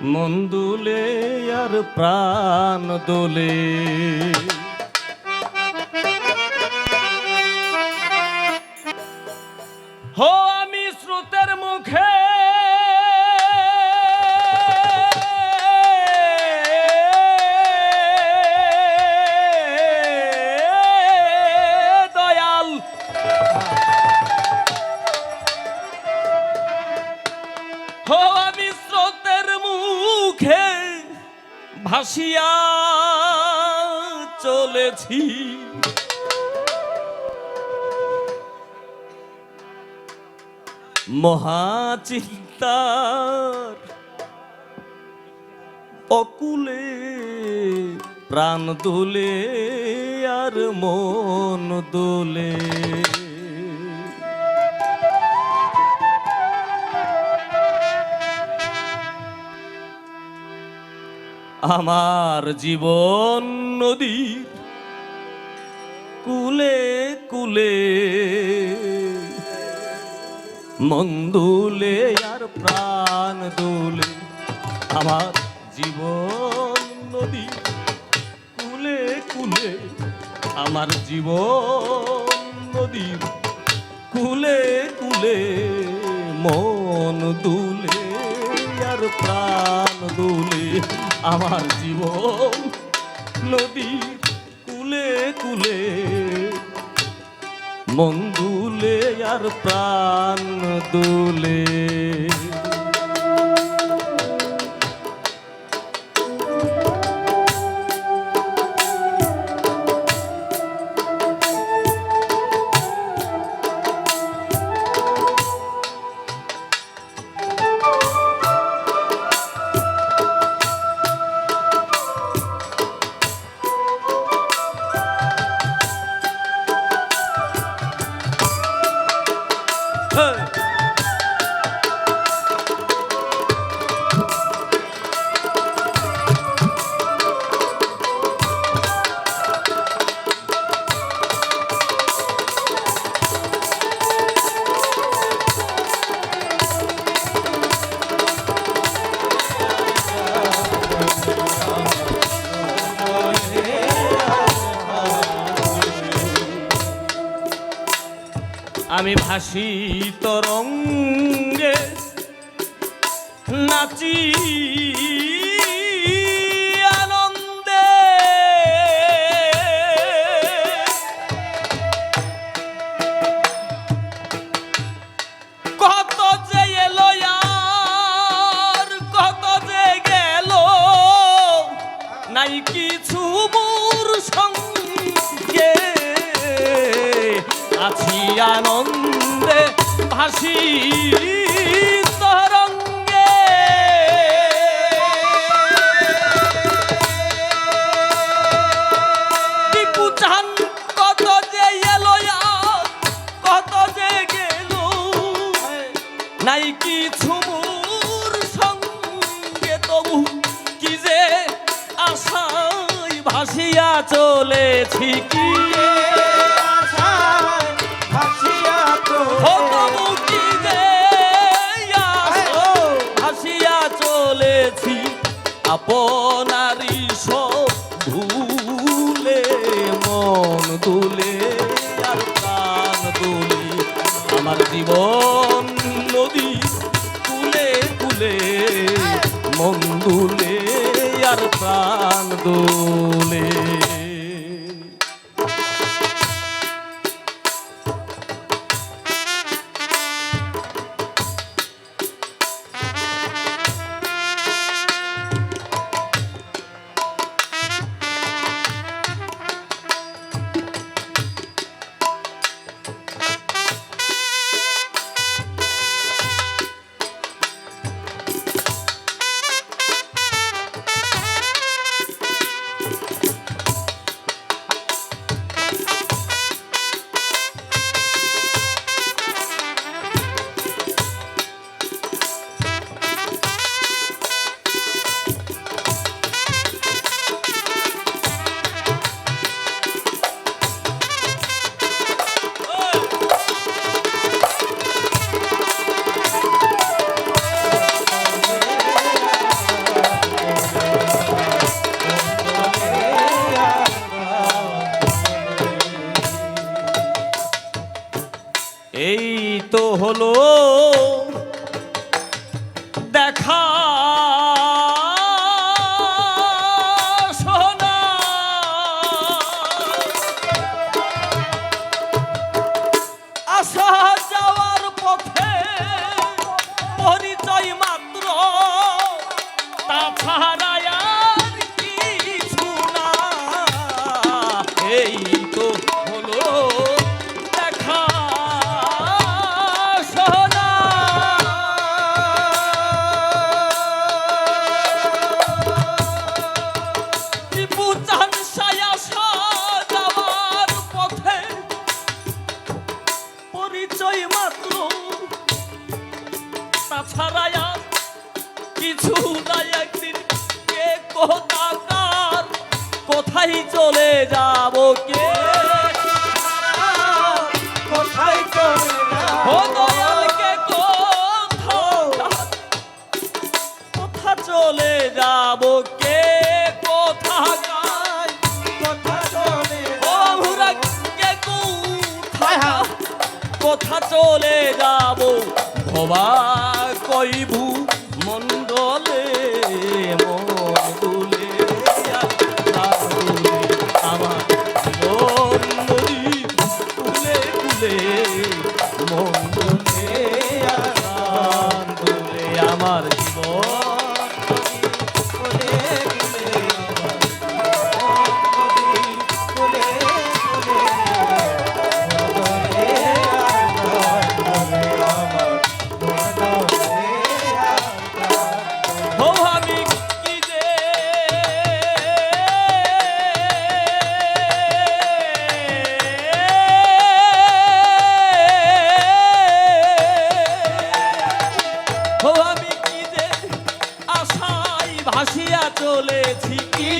মন দুলে আর প্রাণ দোলে। হো আমি স্রোতের মুখে দয়াল, হো আমি স্রোতের মুখে ভাসিয়া চলেছি। মহাচিন্তার অকুলে প্রাণ দোলে আর মন দোলে। আমার জীবন নদীর কুলে কুলে, মন দুলে আর প্রাণ দুলে। আমার জীবন নদী কুলে কুলে, আমার জীবন নদী কুলে কুলে, মন দুলে আর প্রাণ দুলে। আমার জীবন নদী কুলে কুলে, মন দুলে আর প্রাণ দুলে। আমি ভাসি তরঙ্গে নাচি আনন্দে, কত যে এলো আর কত যে গেল, নাই কিছু মোর সঙ্গে। আছি আনন্দে ভাসি তরঙ্গে, টিপু চান কত যে এলো কত যে গেল, নাই কিছু মোর সঙ্গে। তবু কি যে আশায় ভাসিয়া চলেছি, কি আপনারি সব ভুলে, মন দুলে আর প্রাণ দুলে। আমার জীবন নদী কুলে কুলে, মন দুলে আর প্রাণ দুলে। হলো দেখা সোনা আসা যাওয়ার পথে পরিচয় মাত্র তাছাড়া আর কিছু না এই তো হলো দেখা সোনা টিপু চাঁদ সায়া যাওয়ার পথে পরিচয় মাত্র তাছাড়া আর কিছু নাই একদিন কে কোথাকার কোথায় চলে যাব কে কোথায় চলে ও দয়ালকে কোথা চলে যাব কে কোথাকার কোথা চলে ও হুরা কে কোথা চলে যাব ভবা কইবু মন্ডলে মন দুলে আমার জীবন নদী কুলে কুলে মন দুলে দুলে আমার জীবন কোলে কোলে হো আমি কি যে হো আমি কি যে আশায় ভাসিয়া চলেছি কি